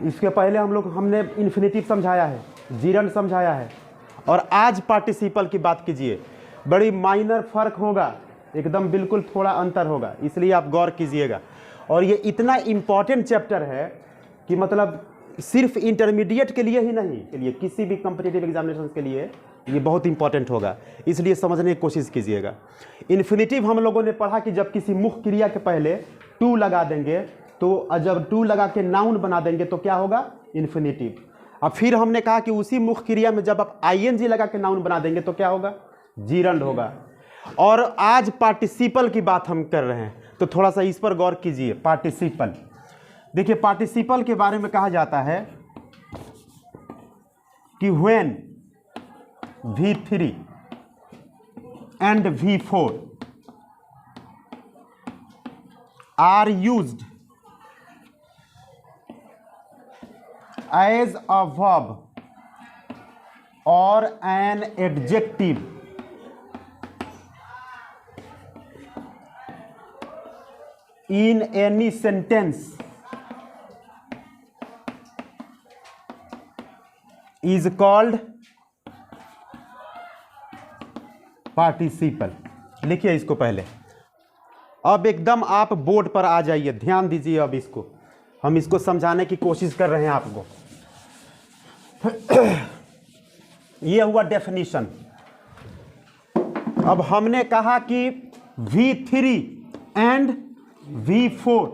इसके पहले हमने इन्फिनेटिव समझाया है, जीरंड समझाया है, और आज पार्टिसिपल की बात कीजिए। बड़ी माइनर फर्क होगा, एकदम बिल्कुल थोड़ा अंतर होगा, इसलिए आप गौर कीजिएगा। और ये इतना इम्पॉर्टेंट चैप्टर है कि मतलब सिर्फ इंटरमीडिएट के लिए ही नहीं, के लिए किसी भी कॉम्पिटिटिव एग्जामिनेशन के लिए ये बहुत इंपॉर्टेंट होगा, इसलिए समझने की कोशिश कीजिएगा। इन्फिनेटिव हम लोगों ने पढ़ा कि जब किसी मुख्य क्रिया के पहले टू लगा देंगे, तो जब टू लगा के नाउन बना देंगे तो क्या होगा? इन्फिनेटिव। अब फिर हमने कहा कि उसी मुख्य क्रिया में जब आप आईएनजी लगा के नाउन बना देंगे तो क्या होगा? जीरंड होगा। और आज पार्टिसिपल की बात हम कर रहे हैं, तो थोड़ा सा इस पर गौर कीजिए। पार्टिसिपल, देखिए पार्टिसिपल के बारे में कहा जाता है कि when V3 and V4 are used as a verb or an adjective in any sentence is called participle. लिखिए इसको पहले। अब एकदम आप बोर्ड पर आ जाइए, ध्यान दीजिए। अब इसको हम इसको समझाने की कोशिश कर रहे हैं आपको। ये हुआ डेफिनेशन। अब हमने कहा कि V3 एंड V4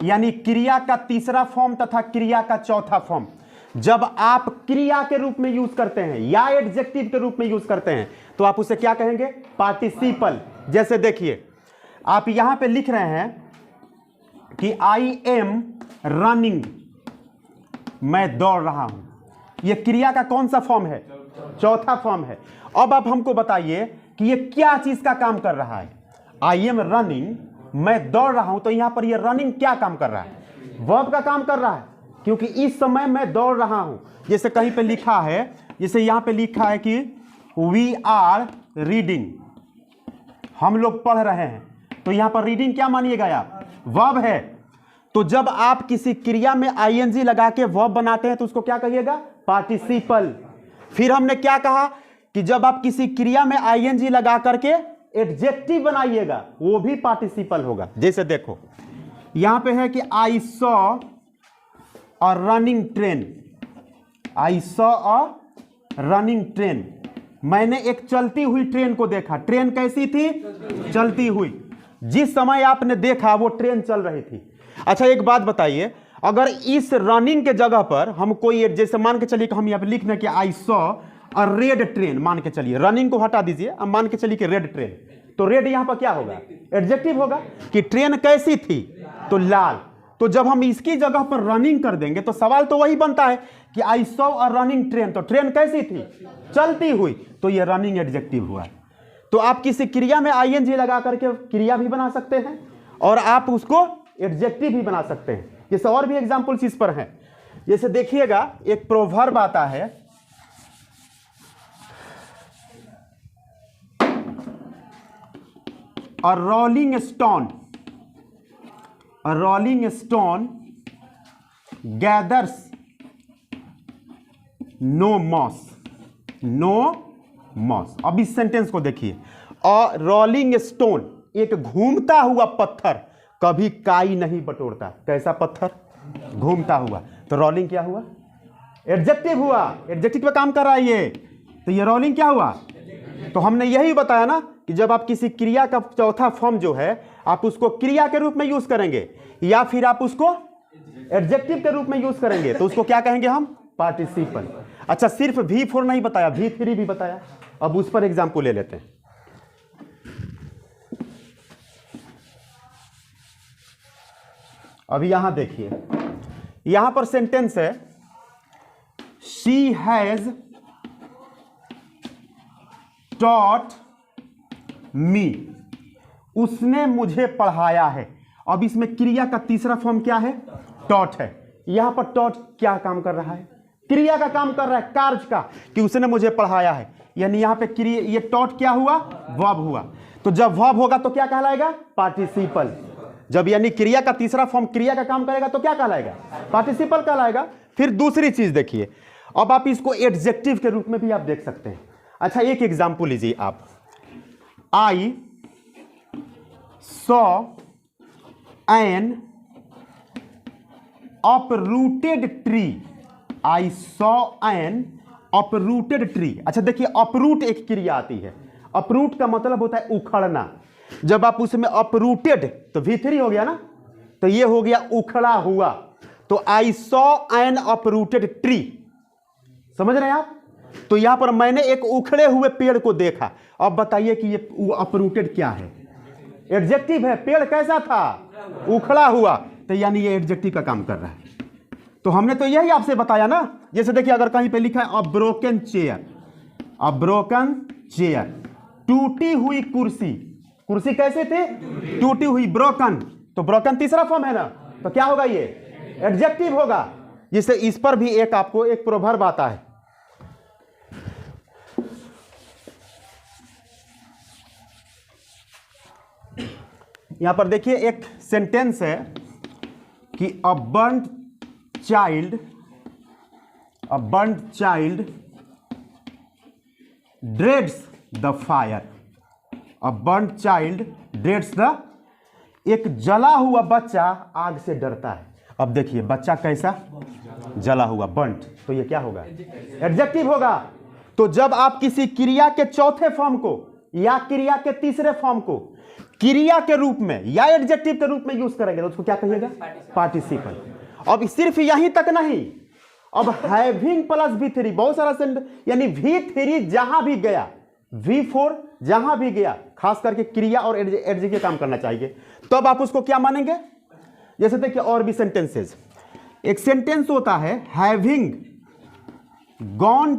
यानी क्रिया का तीसरा फॉर्म तथा क्रिया का चौथा फॉर्म जब आप क्रिया के रूप में यूज करते हैं या एडजेक्टिव के रूप में यूज करते हैं तो आप उसे क्या कहेंगे? पार्टिसिपल। जैसे देखिए, आप यहां पे लिख रहे हैं कि आई एम रनिंग, मैं दौड़ रहा हूं। यह क्रिया का कौन सा फॉर्म है? चौथा फॉर्म है। अब आप हमको बताइए कि यह क्या चीज का काम कर रहा है? आई एम रनिंग, मैं दौड़ रहा हूं, तो यहां पर यह रनिंग क्या काम कर रहा है? वर्ब का काम कर रहा है, क्योंकि इस समय मैं दौड़ रहा हूं। जैसे कहीं पे लिखा है, जैसे यहां पे लिखा है कि वी आर रीडिंग, हम लोग पढ़ रहे हैं, तो यहां पर रीडिंग क्या मानिएगा आप? वर्ब है। तो जब आप किसी क्रिया में आईएनजी लगा के वर्ब बनाते हैं तो उसको क्या कहिएगा? पार्टिसिपल। फिर हमने क्या कहा कि जब आप किसी क्रिया में आईएनजी लगा करके एडजेक्टिव बनाइएगा वो भी पार्टिसिपल होगा। जैसे देखो यहां पे है कि I saw a running train, I saw a running train, मैंने एक चलती हुई ट्रेन को देखा। ट्रेन कैसी थी? चलती हुई। जिस समय आपने देखा वो ट्रेन चल रही थी। अच्छा एक बात बताइए, अगर इस रनिंग के जगह पर हम कोई, जैसे मान के चलिए कि हम यहाँ पे लिखना कि I saw a red train, मान के चलिए, रनिंग को हटा दीजिए, अब मान के चलिए कि रेड ट्रेन, तो रेड यहां पर क्या होगा? एडजेक्टिव होगा। कि ट्रेन कैसी थी? तो लाल। तो जब हम इसकी जगह पर रनिंग कर देंगे तो सवाल तो वही बनता है कि I saw a running train, तो ट्रेन कैसी थी? चलती हुई, तो ये रनिंग एडजेक्टिव हुआ। तो आप किसी क्रिया में आईएनजी लगा करके क्रिया भी बना सकते हैं और आप उसको एडजेक्टिव भी बना सकते हैं। जैसे और भी एग्जांपल्स इस पर हैं। जैसे देखिएगा, एक प्रोवर्ब आता है, a rolling stone, a rolling stone gathers no moss, no moss। अब इस सेंटेंस को देखिए, अ रोलिंग स्टोन, एक घूमता हुआ पत्थर कभी काई नहीं बटोरता। कैसा पत्थर? घूमता हुआ। तो रोलिंग क्या हुआ? एडजेक्टिव हुआ। एडजेक्टिव पे काम कर रहा है ये, तो ये रोलिंग क्या हुआ? तो हमने यही बताया ना कि जब आप किसी क्रिया का चौथा फॉर्म जो है आप उसको क्रिया के रूप में यूज करेंगे या फिर आप उसको एडजेक्टिव के रूप में यूज करेंगे तो उसको क्या कहेंगे हम? पार्टिसिपल। अच्छा सिर्फ V4 नहीं बताया, V3 भी बताया। अब उस पर एग्जाम्पल ले लेते हैं। अभी यहां देखिए, यहां पर सेंटेंस है, शी हैज टॉट मी, उसने मुझे पढ़ाया है। अब इसमें क्रिया का तीसरा फॉर्म क्या है? टॉट है। यहां पर टॉट क्या काम कर रहा है? क्रिया का काम कर रहा है, कार्य का, कि उसने मुझे पढ़ाया है। यानी यहां पे क्रिया, ये टॉट क्या हुआ? वर्ब हुआ। तो जब वर्ब होगा तो क्या कहलाएगा? पार्टिसिपल। जब यानी क्रिया का तीसरा फॉर्म क्रिया का काम करेगा तो क्या कहलाएगा? पार्टिसिपल कहलाएगा। फिर दूसरी चीज देखिए, अब आप इसको एडजेक्टिव के रूप में भी आप देख सकते हैं। अच्छा, एक एग्जाम्पल लीजिए आप, I saw an uprooted tree. I saw an uprooted tree. अच्छा देखिए, अपरूट एक क्रिया आती है। अपरूट का मतलब होता है उखड़ना। जब आप उसमें अपरूटेड तो V3 हो गया ना, तो ये हो गया उखड़ा हुआ। तो I saw an uprooted tree, समझ रहे हैं आप? तो यहां पर मैंने एक उखड़े हुए पेड़ को देखा। अब बताइए कि ये अपरूटेड क्या है? एडजेक्टिव है। पेड़ कैसा था? उखड़ा हुआ। तो यानी ये एडजेक्टिव का काम कर रहा है। तो हमने तो यही आपसे बताया ना। जैसे देखिए, अगर कहीं पे लिखा है a broken chair, a broken chair, टूटी हुई कुर्सी। कुर्सी कैसे थे? टूटी हुई, ब्रोकन। तो ब्रोकन तीसरा फॉर्म है ना, तो क्या होगा? ये एडजेक्टिव होगा। जिससे इस पर भी एक आपको एक प्रोवर्ब आता है। यहां पर देखिए एक सेंटेंस है कि a burned child dreads the fire। A burned child dreads the, एक जला हुआ बच्चा आग से डरता है। अब देखिए बच्चा कैसा? जला हुआ, बर्न्ड। तो ये क्या होगा? एडजेक्टिव होगा। तो जब आप किसी क्रिया के चौथे फॉर्म को या क्रिया के तीसरे फॉर्म को क्रिया के रूप में या एडजेक्टिव के रूप में यूज करेंगे तो उसको क्या कहिएगा? पार्टिसिपल। अब सिर्फ यहीं तक नहीं, अब हैविंग प्लस V3, बहुत सारा यानी V3 जहां भी गया, V4 जहां भी गया, खास करके क्रिया और एडजेक्टिव काम करना चाहिए, तब तो आप उसको क्या मानेंगे? जैसे देखिए और भी सेंटेंसेस। एक सेंटेंस होता है having gone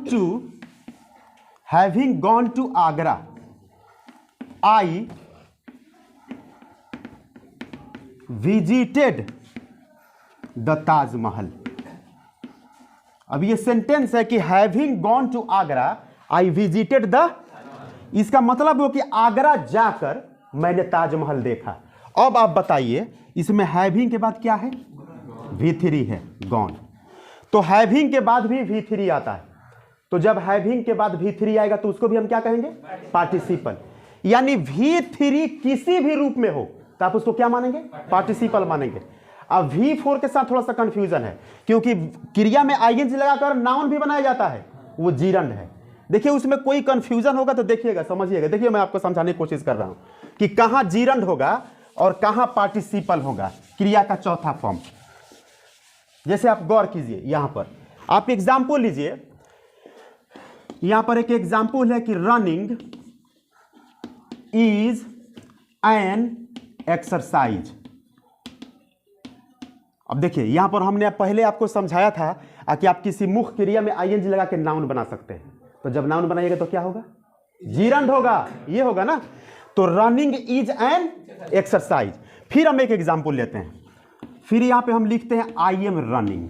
to Agra, I visited the Taj Mahal. अब ये सेंटेंस है कि having gone to Agra I visited the, इसका मतलब हो कि आगरा जाकर मैंने ताजमहल देखा। अब आप बताइए इसमें हैविंग के बाद क्या है? V3 है, गॉन। तो हैविंग के बाद भी V3 आता है। तो जब हैविंग के बाद V3 आएगा तो उसको भी हम क्या कहेंगे? पार्टिसिपल। यानी V3 किसी भी रूप में हो तो आप उसको क्या मानेंगे? पार्टिसिपल मानेंगे। अब V4 के साथ थोड़ा सा कंफ्यूजन है, क्योंकि क्रिया में आईएनजी लगाकर नाउन भी बनाया जाता है, वो जीरंड है। देखिए उसमें कोई कंफ्यूजन होगा तो देखिएगा, समझिएगा। देखिए मैं आपको समझाने की कोशिश कर रहा हूं कि कहां जीरंड होगा और कहां पार्टिसिपल होगा क्रिया का चौथा फॉर्म। जैसे आप गौर कीजिए, यहां पर आप एग्जाम्पल लीजिए। यहां पर एक एग्जाम्पल है कि रनिंग इज एन एक्सरसाइज। अब देखिए यहां पर हमने पहले आपको समझाया था कि आप किसी मुख्य क्रिया में आईएनजी लगा के नाउन बना सकते हैं। तो जब नाउन बनाइएगा तो क्या होगा? जीरंड होगा, ये होगा ना। तो रनिंग इज एन एक्सरसाइज। फिर हम एक एग्जांपल लेते हैं। फिर यहां पे हम लिखते हैं आई एम रनिंग।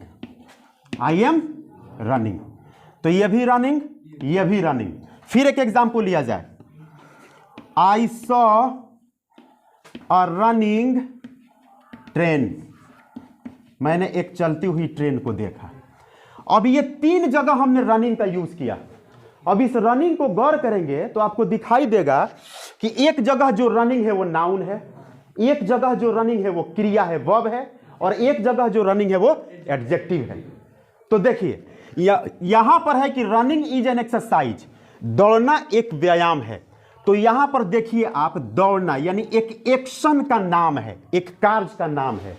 तो ये भी रनिंग, ये भी रनिंग। फिर एक एग्जांपल लिया जाए, I saw a running train. मैंने एक चलती हुई ट्रेन को देखा। अब ये तीन जगह हमने रनिंग का यूज किया। अब इस रनिंग को गौर करेंगे तो आपको दिखाई देगा कि एक जगह जो रनिंग है वो नाउन है, एक जगह जो रनिंग है वो क्रिया है, वर्ब है, और एक जगह जो रनिंग है वो एडजेक्टिव है। तो देखिए यहां पर है कि रनिंग इज एन एक्सरसाइज, दौड़ना एक व्यायाम है। तो यहां पर देखिए आप, दौड़ना यानी एक एक्शन का नाम है, एक कार्य का नाम है।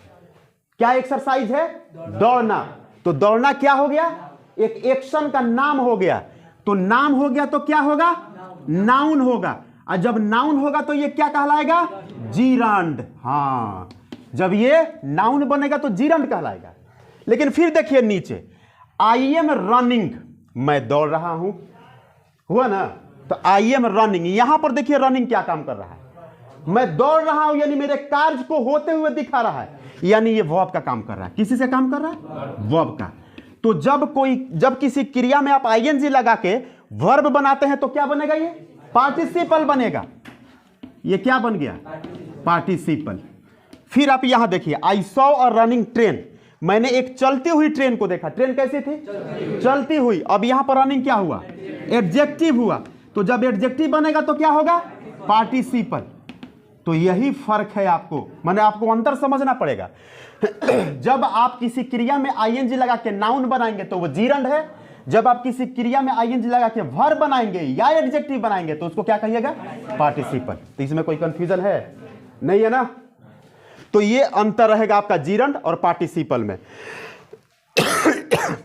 क्या एक्सरसाइज है? दौड़ना। तो दौड़ना क्या हो गया? एक एक्शन का नाम हो गया। तो नाम हो गया तो क्या होगा? नाउन होगा। और जब नाउन होगा तो ये क्या कहलाएगा? जीरंड। हाँ, जब ये नाउन बनेगा तो जीरंड कहलाएगा। लेकिन फिर देखिए नीचे, आई एम रनिंग, मैं दौड़ रहा हूं, हुआ ना। तो आई एम रनिंग, यहां पर देखिए रनिंग क्या काम कर रहा है? मैं दौड़ रहा हूं, यानी मेरे कार्य को होते हुए दिखा रहा है, यानी ये वर्ब का काम कर रहा है। किसी से काम कर रहा है? वर्ब का। तो जब किसी क्रिया में आप आईएनजी लगा के वर्ब बनाते हैं तो क्या बनेगा? ये पार्टिसिपल बनेगा। ये क्या बन गया? पार्टिसिपल। फिर आप यहां देखिए, I saw a running train, मैंने एक चलती हुई ट्रेन को देखा। ट्रेन कैसी थी? चलती हुई। अब यहां पर रनिंग क्या हुआ? एडजेक्टिव हुआ। तो जब एडजेक्टिव बनेगा तो क्या होगा? पार्टिसिपल। तो यही फर्क है आपको, माने आपको अंतर समझना पड़ेगा। जब आप किसी क्रिया में आईएनजी लगा के नाउन बनाएंगे तो वो जीरंड है। जब आप किसी क्रिया में आईएनजी लगा के वर्ब बनाएंगे या एडजेक्टिव बनाएंगे तो उसको क्या कहिएगा? पार्टिसिपल। तो इसमें कोई कंफ्यूजन है? नहीं है ना? तो ये अंतर रहेगा आपका जीरंड और पार्टिसिपल में।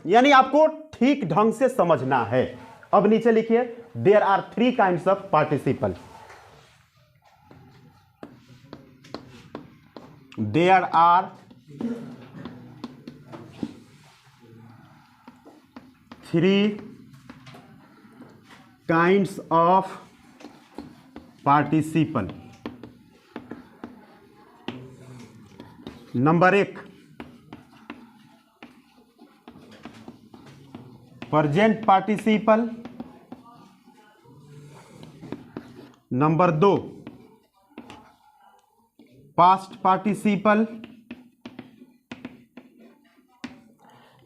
यानी आपको ठीक ढंग से समझना है। अब नीचे लिखिए, there are 3 kinds of participle. There are 3 kinds of participle. Number 1, present participle. Number 2, past participle.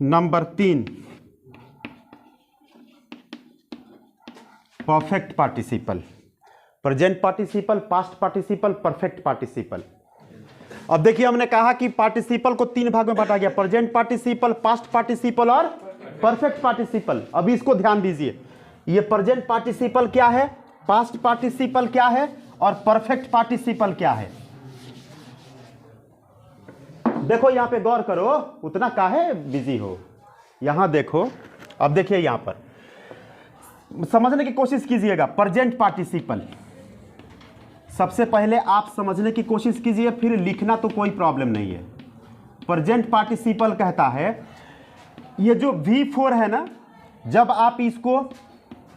Number 3, perfect participle. Present participle, past participle, perfect participle. अब देखिए, हमने कहा कि पार्टिसिपल को 3 भाग में बांटा गया, प्रेजेंट पार्टिसिपल, पास्ट पार्टिसिपल और परफेक्ट पार्टिसिपल। अभी इसको ध्यान दीजिए, ये प्रेजेंट पार्टिसिपल क्या है, पास्ट पार्टिसिपल क्या है और परफेक्ट पार्टिसिपल क्या है। देखो यहां पे गौर करो, उतना काहे बिजी हो, यहां देखो। अब देखिए, यहां पर समझने की कोशिश कीजिएगा। प्रेजेंट पार्टिसिपल सबसे पहले आप समझने की कोशिश कीजिए, फिर लिखना तो कोई प्रॉब्लम नहीं है। प्रेजेंट पार्टिसिपल कहता है, ये जो V4 है ना, जब आप इसको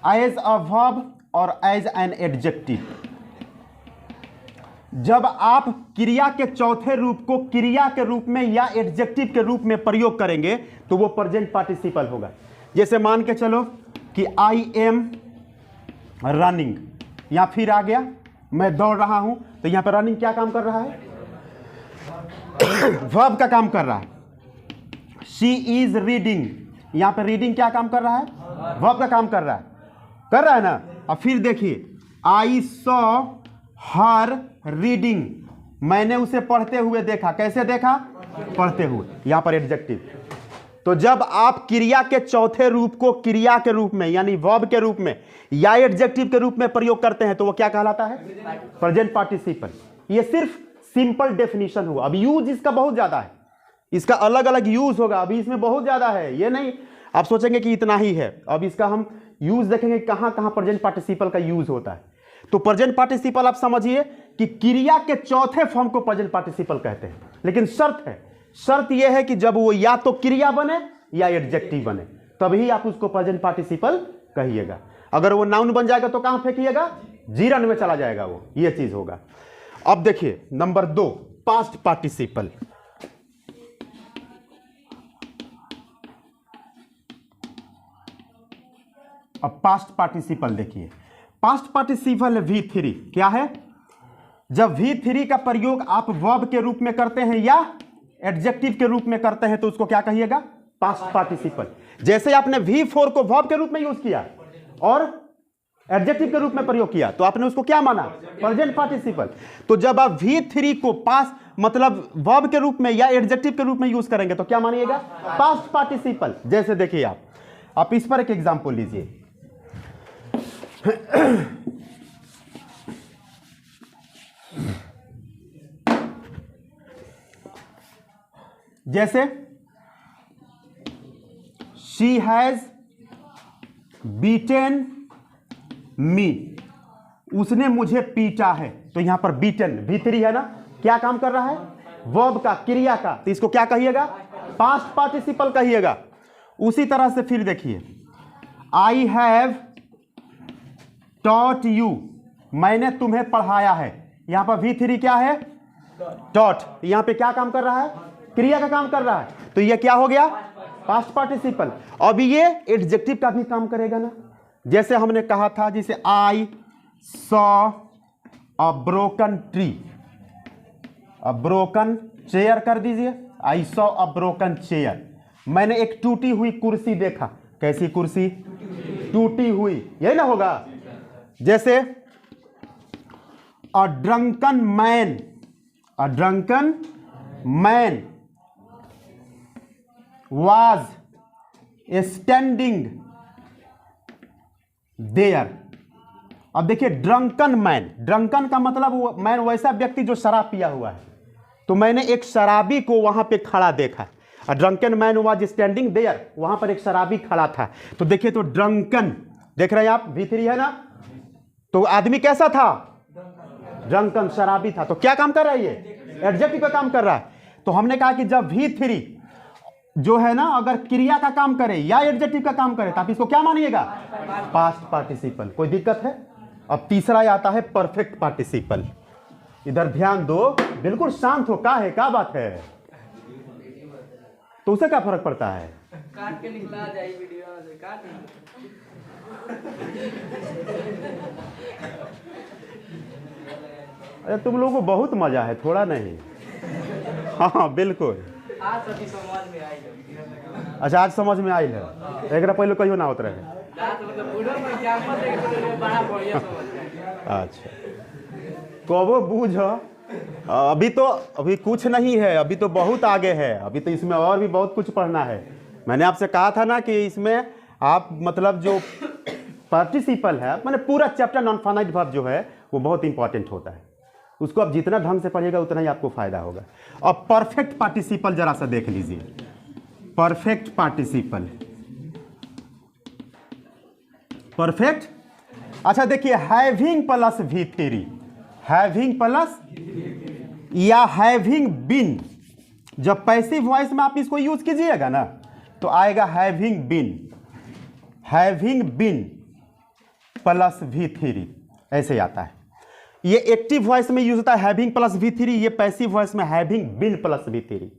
एज अ वर्ब और एज एन एडजेक्टिव, जब आप क्रिया के चौथे रूप को क्रिया के रूप में या एडजेक्टिव के रूप में प्रयोग करेंगे तो वो प्रेजेंट पार्टिसिपल होगा। जैसे मान के चलो कि आई एम रनिंग, यहां फिर आ गया, मैं दौड़ रहा हूं, तो यहां पर रनिंग क्या काम कर रहा है? वर्ब का काम कर रहा है। शी इज रीडिंग, यहां पर रीडिंग क्या काम कर रहा है? वर्ब का काम कर रहा है ना। अब फिर देखिए, आई सॉ हर रीडिंग, मैंने उसे पढ़ते हुए देखा। कैसे देखा? पढ़ते हुए। यहां पर एडजेक्टिव। तो जब आप क्रिया के चौथे रूप को क्रिया के रूप में यानी वर्ब के रूप में या एडजेक्टिव के रूप में प्रयोग करते हैं तो वो क्या कहलाता है? Present participle. ये सिर्फ सिंपल डेफिनेशन हुआ। अब यूज इसका बहुत ज्यादा है, इसका अलग अलग यूज होगा, अभी इसमें बहुत ज्यादा है। ये नहीं आप सोचेंगे कि इतना ही है, अब इसका हम यूज देखेंगे कहां कहां प्रेजेंट पार्टिसिपल का यूज होता है। तो प्रेजेंट पार्टिसिपल आप समझिए कि क्रिया के चौथे फॉर्म को प्रेजेंट पार्टिसिपल कहते हैं, लेकिन शर्त यह है कि जब वो या तो क्रिया बने या एडजेक्टिव बने, तभी आप उसको प्रेजेंट पार्टिसिपल कहिएगा। अगर वो नाउन बन जाएगा तो कहां फेंकिएगा? जीरन में चला जाएगा वो, ये चीज होगा। अब देखिए नंबर 2, पास्ट पार्टिसिपल। अब पास्ट पार्टिसिपल देखिए, पास्ट पार्टिसिपल V3 क्या है? जब V3 का प्रयोग आप वर्ब के रूप में करते हैं या एडजेक्टिव के रूप में करते हैं तो उसको क्या कहिएगा? Past participle. जैसे आपने V4 को वर्ब के रूप में यूज किया और एडजेक्टिव के रूप में प्रयोग किया तो आपने उसको क्या माना? Present participle. तो जब आप V3 को पास्ट मतलब वर्ब के रूप में या एडजेक्टिव के रूप में यूज करेंगे तो क्या मानिएगा? Past participle. जैसे देखिए, आप इस पर एक एग्जांपल लीजिए। जैसे शी हैज बीटेन मी, उसने मुझे पीटा है। तो यहां पर बीटन V3 है ना, क्या काम कर रहा है? वर्ब का, क्रिया का। तो इसको क्या कहिएगा? पास्ट पार्टिसिपल कहिएगा। उसी तरह से फिर देखिए, आई हैव टॉट यू, मैंने तुम्हें पढ़ाया है। यहां पर V3 क्या है? टॉट। यहां पे क्या काम कर रहा है? क्रिया का काम कर रहा है। तो ये क्या हो गया? Past participle. अब ये एडजेक्टिव का भी काम करेगा ना। जैसे हमने कहा था, जैसे I saw a broken tree, a broken chair कर दीजिए, I saw a broken chair. मैंने एक टूटी हुई कुर्सी देखा। कैसी कुर्सी? टूटी हुई, यही ना होगा। जैसे a drunken man, a drunken man was standing there. अब देखिए ड्रंकन मैन, ड्रंकन का मतलब वो मैन वैसा व्यक्ति जो शराब पिया हुआ है। तो मैंने एक शराबी को वहां पे खड़ा देखा। Drunken man was standing there, वहां पर एक शराबी खड़ा था। तो देखिए तो ड्रंकन, देख रहे हैं आप, V3 है ना। तो आदमी कैसा था? ड्रंकन, शराबी था। तो क्या काम कर रहा है ये? एडजेक्टिव का काम कर रहा है। तो हमने कहा कि जब V3 जो है ना अगर क्रिया का काम करे या एडजेक्टिव का काम करे तो आप इसको क्या मानिएगा? Past participle. कोई दिक्कत है? अब तीसरा आता है परफेक्ट पार्टिसिपल। इधर ध्यान दो, बिल्कुल शांत हो। का है, क्या बात है? तो उसे क्या फर्क पड़ता है? काट के निकला जाए वीडियो से, काट अरे तुम लोगों को बहुत मजा है, थोड़ा नहीं। हाँ बिल्कुल। आज सभी समझ में आई। अच्छा आज समझ में आई है, एक पहले कहियो ना होता रहे। अच्छा कबो बूझ, अभी कुछ नहीं है, अभी तो बहुत आगे है। अभी तो इसमें और भी बहुत कुछ पढ़ना है। मैंने आपसे कहा था ना कि इसमें आप मतलब जो पार्टिसिपल है, मैंने पूरा चैप्टर नॉन फाइनाइट वर्ब जो है वो बहुत इंपॉर्टेंट होता है। उसको आप जितना ढंग से पढ़िएगा उतना ही आपको फायदा होगा। अब परफेक्ट पार्टिसिपल जरा सा देख लीजिए। Perfect participle, perfect. अच्छा देखिए having plus V3, having plus या हैविंग बीन। जब पैसिव वॉइस में आप इसको यूज कीजिएगा ना तो आएगा having been, having been plus V3, ऐसे आता है। ये एक्टिव वॉइस में यूज होता है हैविंग प्लस V3, ये पैसिव वॉइस में हैविंग बीन प्लस V3।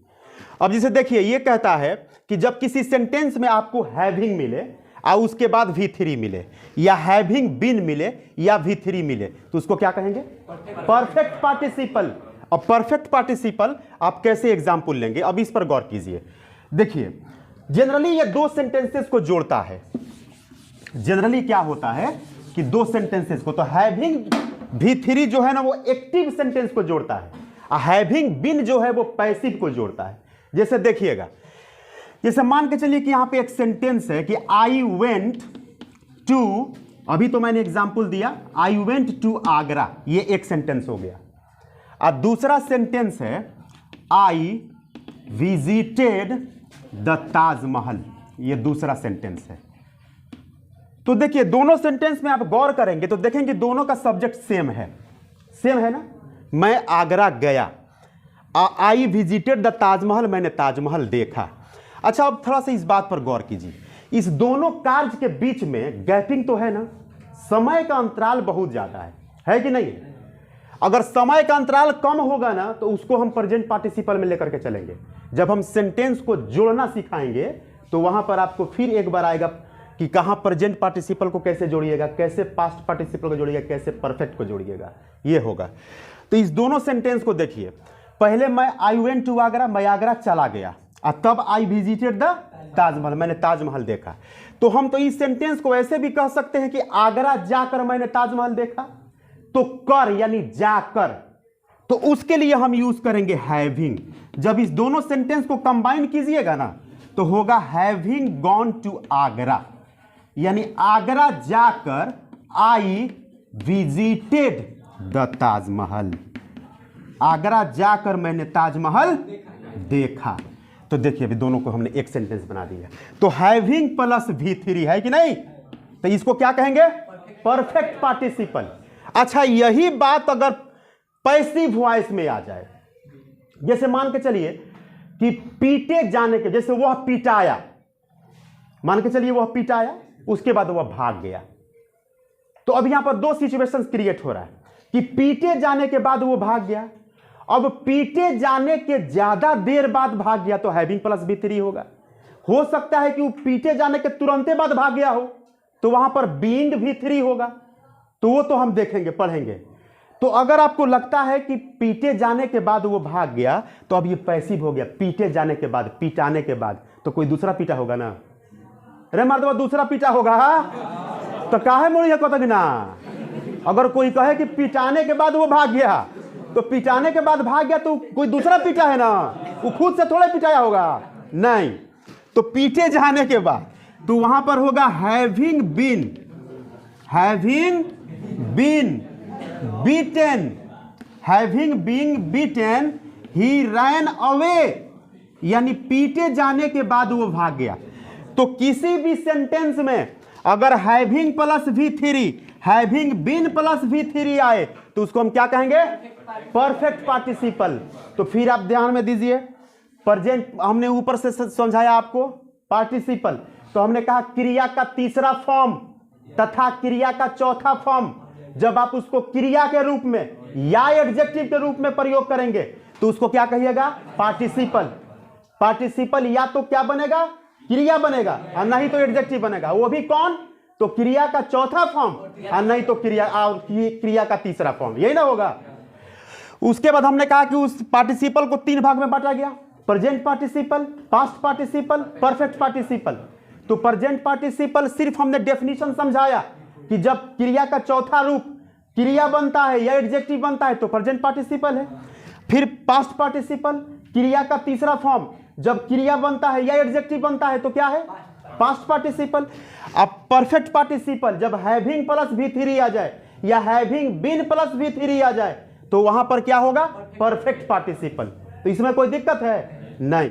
अब जैसे देखिए ये कहता है कि जब किसी सेंटेंस में आपको हैविंग मिले और उसके बाद V3 मिले, या हैविंग बीन मिले या V3 मिले, तो उसको क्या कहेंगे? Perfect participle. अब परफेक्ट पार्टिसिपल आप कैसे एग्जाम्पल लेंगे, अब इस पर गौर कीजिए। देखिए जनरली ये दो सेंटेंसेस को जोड़ता है। जनरली क्या होता है कि दो सेंटेंसेस को, तो हैविंग V3 जो है ना वो एक्टिव सेंटेंस को जोड़ता है, और हैविंग बीन जो है वो पैसिव को जोड़ता है। जैसे देखिएगा, जैसे मान के चलिए कि यहां पे एक सेंटेंस है कि आई वेंट टू, अभी तो मैंने एग्जांपल दिया आई वेंट टू आगरा, ये एक सेंटेंस हो गया। और दूसरा सेंटेंस है आई विजिटेड द ताजमहल, ये दूसरा सेंटेंस है। तो देखिए दोनों सेंटेंस में आप गौर करेंगे तो देखेंगे दोनों का सब्जेक्ट सेम है, सेम है ना। मैं आगरा गया, आई विजिटेड द ताजमहल, मैंने ताजमहल देखा। अच्छा अब थोड़ा सा इस बात पर गौर कीजिए, इस दोनों कार्य के बीच में गैपिंग तो है ना, समय का अंतराल बहुत ज्यादा है कि नहीं? अगर समय का अंतराल कम होगा ना तो उसको हम प्रेजेंट पार्टिसिपल में लेकर के चलेंगे। जब हम सेंटेंस को जोड़ना सिखाएंगे तो वहां पर आपको फिर एक बार आएगा कि कहां प्रेजेंट पार्टिसिपल को कैसे जोड़िएगा, कैसे पास्ट पार्टिसिपल को जोड़िएगा, कैसे परफेक्ट को जोड़िएगा, ये होगा। तो इस दोनों सेंटेंस को देखिए, पहले मैं आई वेंट टू आगरा, मैं आगरा चला गया, और तब आई विजिटेड द ताजमहल, मैंने ताजमहल देखा। तो हम तो इस सेंटेंस को ऐसे भी कह सकते हैं कि आगरा जाकर मैंने ताजमहल देखा। तो कर यानी जाकर, तो उसके लिए हम यूज करेंगे हैविंग। जब इस दोनों सेंटेंस को कंबाइन कीजिएगा ना तो होगा हैविंग गॉन टू आगरा, यानी आगरा जाकर आई विजिटेड द ताजमहल, आगरा जाकर मैंने ताजमहल देखा। तो देखिए अभी दोनों को हमने एक सेंटेंस बना दिया। तो हैविंग प्लस V3 है कि नहीं, तो इसको क्या कहेंगे? Perfect participle. अच्छा यही बात अगर पैसिव वॉइस में आ जाए, जैसे मान के चलिए कि पीटे जाने के, जैसे वह पिटाया, मान के चलिए वह पिटाया, उसके बाद वह भाग गया। तो अब यहां पर दो सिचुएशंस क्रिएट हो रहा है कि पीटे जाने के बाद वो भाग गया। अब पीटे जाने के ज्यादा देर बाद भाग गया तो हैविंग प्लस V3 होगा। हो सकता है कि वो पीटे जाने के तुरंत बाद भाग गया हो तो वहां पर बीइंग V3 होगा। तो वो तो हम देखेंगे, पढ़ेंगे। तो अगर आपको लगता है कि पीटे जाने के बाद वो भाग गया तो अब ये पैसिव हो गया। पीटे जाने के बाद, पीटाने के बाद, तो कोई दूसरा पीटा होगा ना। अरे मर्दवा दूसरा पीटा होगा, तो काहे मोड़ी है कतक ना। अगर कोई कहे कि पिटाने के बाद वो भाग गया, तो पिटाने के बाद भाग गया तो कोई दूसरा पीटा है ना, वो खुद से थोड़ा पिटाया होगा, नहीं। तो पीटे जाने के बाद तो वहां पर होगा having been beaten, having been beaten he ran away, यानी पीटे जाने के बाद वो भाग गया। तो किसी भी सेंटेंस में अगर having plus V3, having been plus V3 आए तो उसको हम क्या कहेंगे? Perfect participle. तो फिर आप ध्यान में दीजिए, प्रेजेंट हमने ऊपर से समझाया आपको पार्टिसिपल, तो हमने कहा क्रिया का तीसरा फॉर्म तथा क्रिया का चौथा फॉर्म जब आप उसको क्रिया के रूप में या एडजेक्टिव के रूप में प्रयोग करेंगे तो उसको क्या कहिएगा? पार्टिसिपल। पार्टिसिपल या तो क्या बनेगा? क्रिया बनेगा, और नहीं तो एडजेक्टिव बनेगा। वो भी कौन? तो क्रिया का चौथा फॉर्म, और नहीं तो क्रिया का तीसरा फॉर्म, यही ना होगा। उसके बाद हमने कहा कि उस पार्टिसिपल को 3 भाग में बांटा गया, present participle, past participle, perfect participle. तो प्रेजेंट पार्टिसिपल सिर्फ हमने डेफिनेशन समझाया कि जब क्रिया का चौथा रूप क्रिया बनता है या एडजेक्टिव बनता है तो प्रेजेंट पार्टिसिपल है। फिर पास्ट पार्टिसिपल, क्रिया का तीसरा फॉर्म जब क्रिया बनता है या एडजेक्टिव बनता है तो क्या है? Past participle. अब परफेक्ट पार्टिसिपल जब हैविंग प्लस V3 आ जाए या हैविंग बीन प्लस V3 आ जाए तो वहां पर क्या होगा? Perfect participle. तो इसमें कोई दिक्कत है? नहीं।